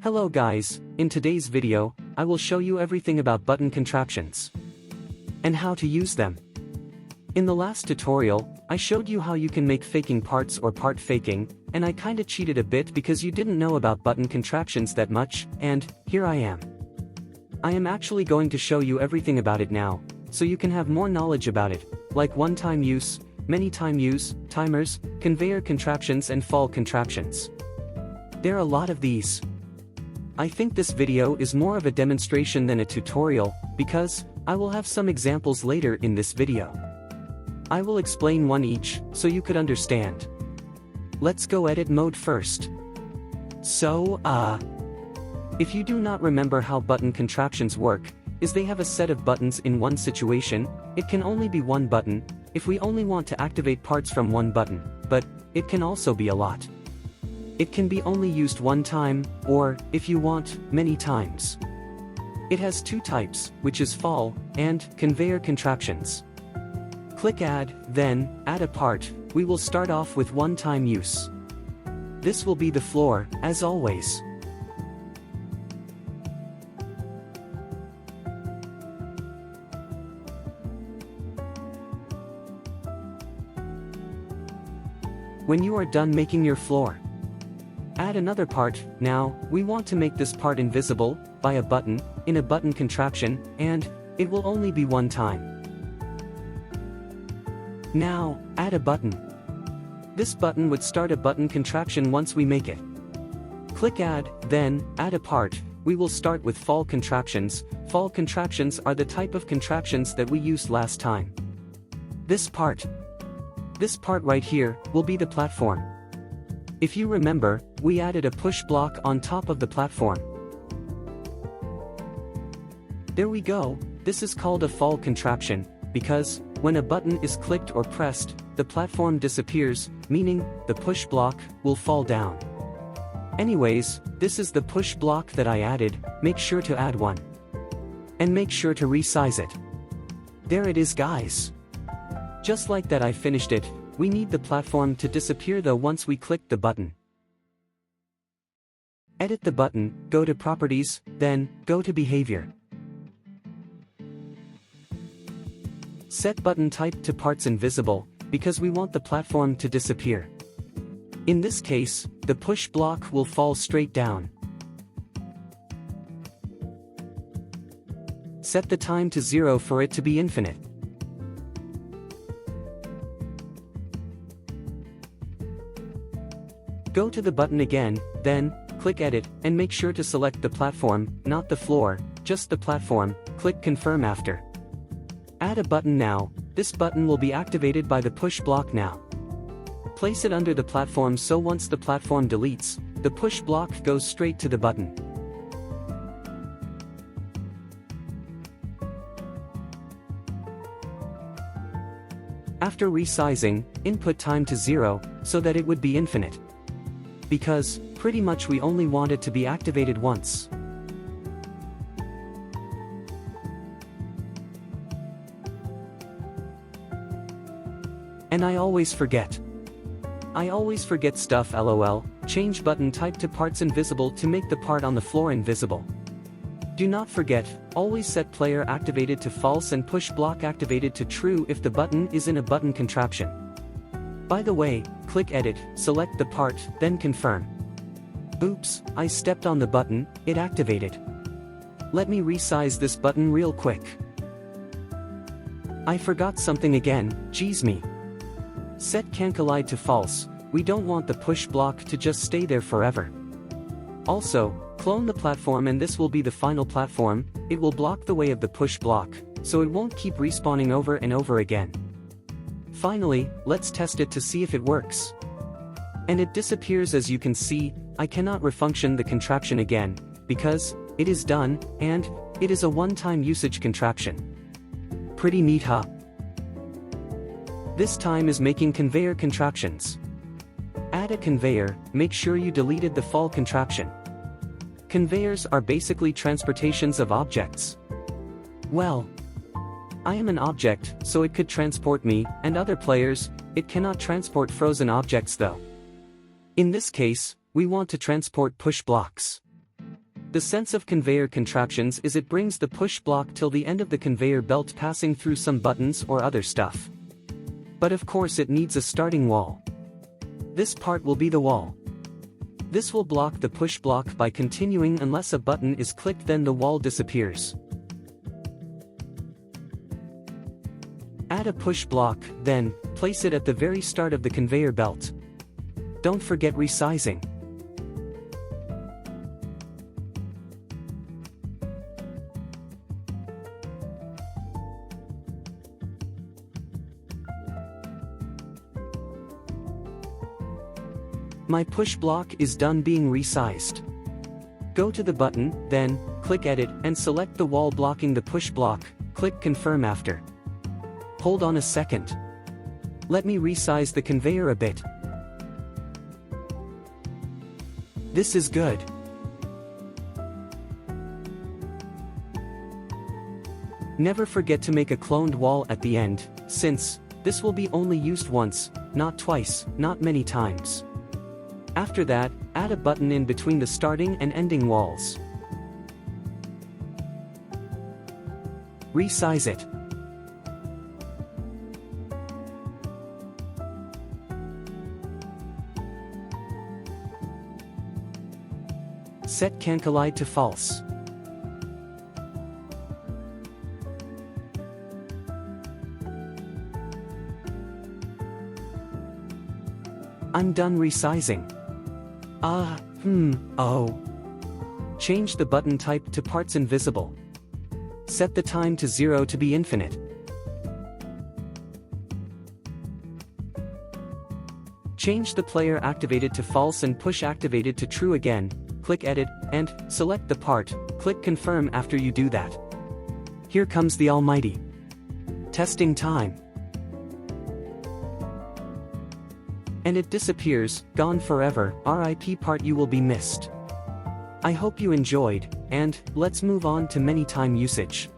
Hello guys, in today's video, I will show you everything about button contraptions and how to use them. In the last tutorial, I showed you how you can make faking parts or part faking, and I kinda cheated a bit because you didn't know about button contraptions that much, and here I am. I am actually going to show you everything about it now, so you can have more knowledge about it, like OneTimeUse, ManyTimeUse, timers, conveyor contraptions and fall contraptions. There are a lot of these. I think this video is more of a demonstration than a tutorial, because I will have some examples later in this video. I will explain one each, so you could understand. Let's go edit mode first. If you do not remember how button contraptions work, is they have a set of buttons in one situation, it can only be one button, if we only want to activate parts from one button, but it can also be a lot. It can be only used one time, or, if you want, many times. It has two types, which is fall, and conveyor contraptions. Click Add, then, Add a part. We will start off with OneTimeUse. This will be the floor, as always. When you are done making your floor, add another part. Now, we want to make this part invisible, by a button, in a button contraption, and it will only be one time. Now, add a button. This button would start a button contraption once we make it. Click Add, then, Add a part. We will start with fall contraptions. Fall contraptions are the type of contraptions that we used last time. This part right here, will be the platform. If you remember, we added a push block on top of the platform. There we go, this is called a fall contraption, because, when a button is clicked or pressed, the platform disappears, meaning, the push block will fall down. Anyways, this is the push block that I added, make sure to add one. And make sure to resize it. There it is guys. Just like that I finished it. We need the platform to disappear though once we click the button. Edit the button, go to Properties, then, go to Behavior. Set button type to Parts Invisible, because we want the platform to disappear. In this case, the push block will fall straight down. Set the time to 0 for it to be infinite. Go to the button again, then, click Edit, and make sure to select the platform, not the floor, just the platform. Click Confirm after. Add a button now. This button will be activated by the push block now. Place it under the platform so once the platform deletes, the push block goes straight to the button. After resizing, input time to 0, so that it would be infinite. Because, pretty much we only want it to be activated once. And I always forget. Stuff lol, change button type to parts invisible to make the part on the floor invisible. Do not forget, always set player activated to false and push block activated to true if the button is in a button contraption. By the way, click Edit, select the part, then Confirm. Oops, I stepped on the button, it activated. Let me resize this button real quick. I forgot something again, geez me. Set can collide to false, we don't want the push block to just stay there forever. Also, clone the platform and this will be the final platform, it will block the way of the push block, so it won't keep respawning over and over again. Finally, let's test it to see if it works. And it disappears as you can see. I cannot refunction the contraption again, because, it is done, and, it is a one-time usage contraption. Pretty neat huh? This time is making conveyor contraptions. Add a conveyor, make sure you deleted the fall contraption. Conveyors are basically transportations of objects. Well, I am an object, so it could transport me, and other players. It cannot transport frozen objects though. In this case, we want to transport push blocks. The sense of conveyor contraptions is it brings the push block till the end of the conveyor belt passing through some buttons or other stuff. But of course it needs a starting wall. This part will be the wall. This will block the push block by continuing unless a button is clicked, then the wall disappears. Add a push block, then, place it at the very start of the conveyor belt. Don't forget resizing. My push block is done being resized. Go to the button, then, click Edit and select the wall blocking the push block, click Confirm after. Hold on a second. Let me resize the conveyor a bit. This is good. Never forget to make a cloned wall at the end, since this will be only used once, not twice, not many times. After that, add a button in between the starting and ending walls. Resize it. Set Can Collide to false. I'm done resizing. Change the button type to Parts Invisible. Set the time to 0 to be infinite. Change the player activated to false and push activated to true again. Click Edit, and select the part, click Confirm after you do that. Here comes the almighty testing time. And it disappears, gone forever, RIP part, you will be missed. I hope you enjoyed, and let's move on to ManyTimeUsage.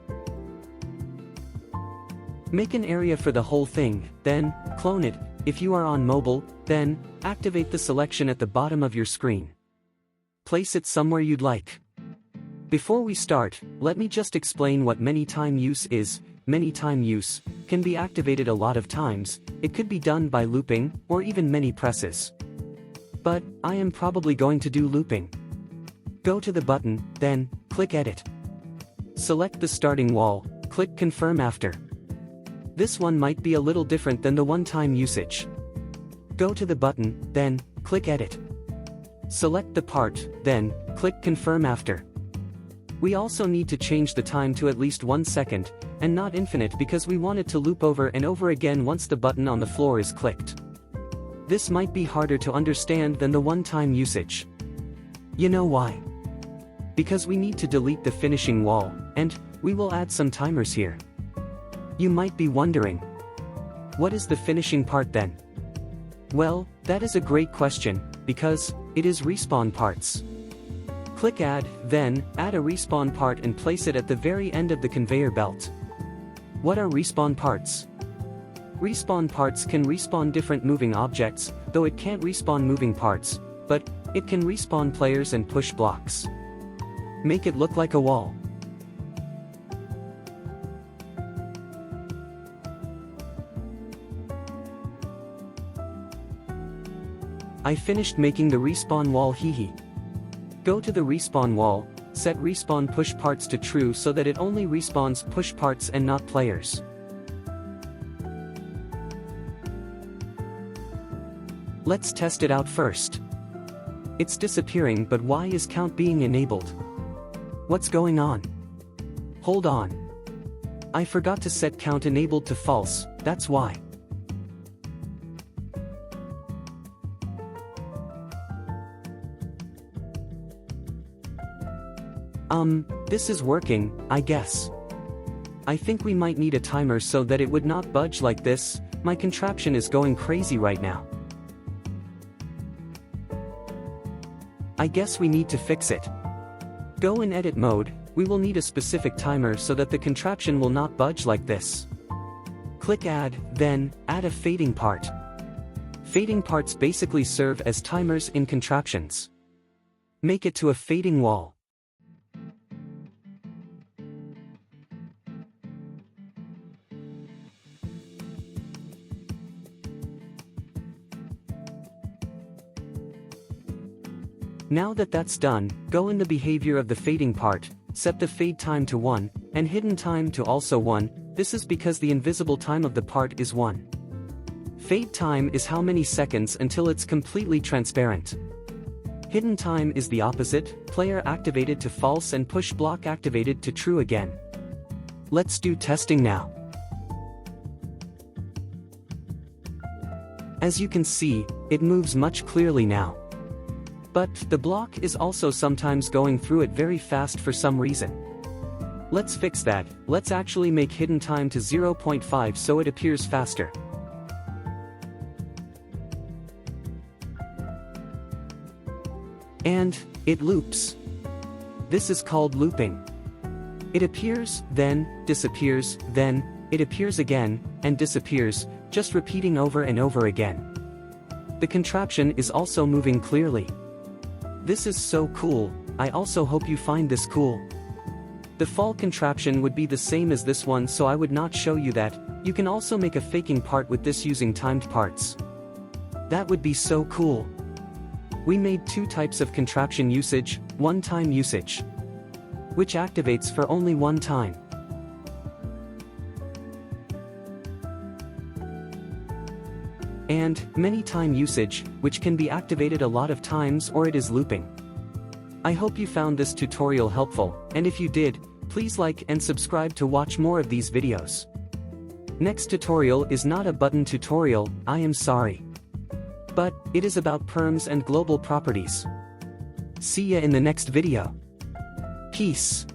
Make an area for the whole thing, then clone it. If you are on mobile, then activate the selection at the bottom of your screen. Place it somewhere you'd like. Before we start, let me just explain what ManyTimeUse is. ManyTimeUse can be activated a lot of times. It could be done by looping, or even many presses. But I am probably going to do looping. Go to the button, then click Edit. Select the starting wall, click Confirm after. This one might be a little different than the OneTimeUsage. Go to the button, then click Edit. Select the part, then click Confirm after. We also need to change the time to at least 1 second, and not infinite, because we want it to loop over and over again once the button on the floor is clicked. This might be harder to understand than the OneTimeUsage. You know why? Because we need to delete the finishing wall, and we will add some timers here. You might be wondering, what is the finishing part then? Well, that is a great question, because it is respawn parts. Click Add, then add a respawn part and place it at the very end of the conveyor belt. What are respawn parts? Respawn parts can respawn different moving objects, though it can't respawn moving parts, but it can respawn players and push blocks. Make it look like a wall. I finished making the respawn wall, hehe. Go to the respawn wall, set respawn push parts to true so that it only respawns push parts and not players. Let's test it out first. It's disappearing, but why is count being enabled? What's going on? Hold on. I forgot to set count enabled to false, that's why. This is working, I guess. I think we might need a timer so that it would not budge like this. My contraption is going crazy right now. I guess we need to fix it. Go in edit mode. We will need a specific timer so that the contraption will not budge like this. Click Add, then add a fading part. Fading parts basically serve as timers in contraptions. Make it to a fading wall. Now that that's done, go in the behavior of the fading part, set the fade time to 1, and hidden time to also 1, this is because the invisible time of the part is 1. Fade time is how many seconds until it's completely transparent. Hidden time is the opposite, player activated to false and push block activated to true again. Let's do testing now. As you can see, it moves much clearly now. But the block is also sometimes going through it very fast for some reason. Let's fix that. Let's actually make hidden time to 0.5 so it appears faster. And it loops. This is called looping. It appears, then disappears, then it appears again, and disappears, just repeating over and over again. The contraption is also moving clearly. This is so cool. I also hope you find this cool. The fall contraption would be the same as this one, so I would not show you that. You can also make a faking part with this using timed parts. That would be so cool. We made two types of contraption usage, OneTimeUsage, which activates for only one time, and ManyTimeUsage, which can be activated a lot of times or it is looping. I hope you found this tutorial helpful, and if you did, please like and subscribe to watch more of these videos. Next tutorial is not a button tutorial, I am sorry. But it is about perms and global properties. See ya in the next video. Peace.